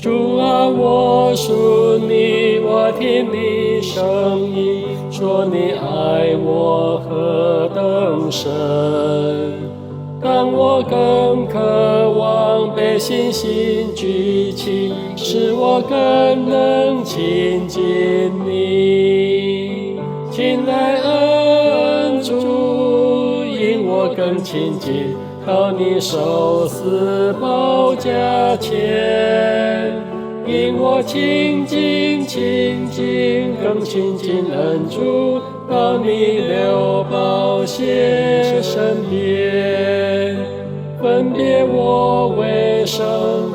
主啊，我属你，我听你声音，说你爱我何等深。当我更渴望被信心举起，使我更能亲近你。亲爱恩主，引我更亲近到你受死宝架前，引我亲近亲近更亲近恩主，到你流宝血身边，分别我为圣，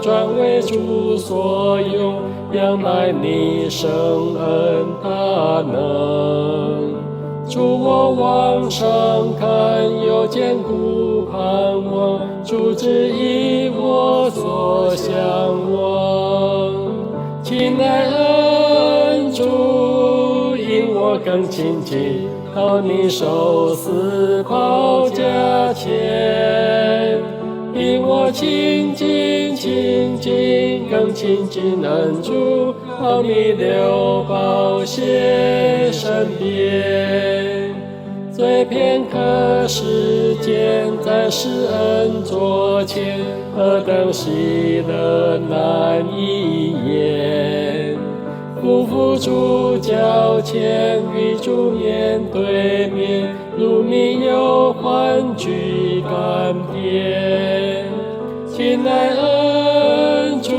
转为主所用，仰赖你圣恩大能。主，我往上看，有坚固盼望，主指引我所向往。亲爱恩主，引我更亲近到你受死宝架前，引我亲近亲近更亲近恩主，到你流宝血身边。最片刻时间，在施恩座前，何等喜乐难以言。匍匐主脚前，与主面对面，如你有欢聚甘甜。亲爱恩主，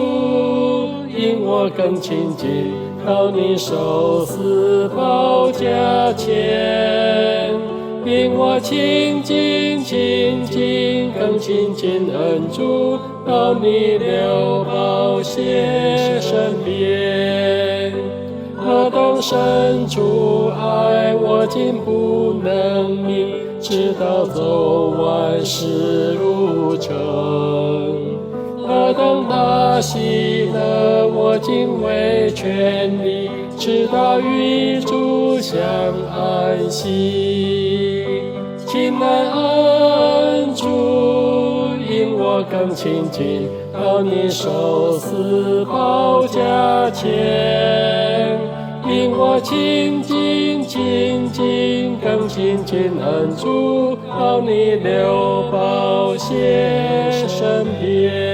引我更亲近到你受死宝架前，引我亲近亲近更亲近恩主，到你流宝血身边。何等深主爱我，竟不能明，直到走完世路程。何等大喜乐，我竟为全力，直到与主相安息。亲爱恩主，引我更亲近到你受死宝架前，引我亲近亲近更亲近恩主，到你流宝血身边。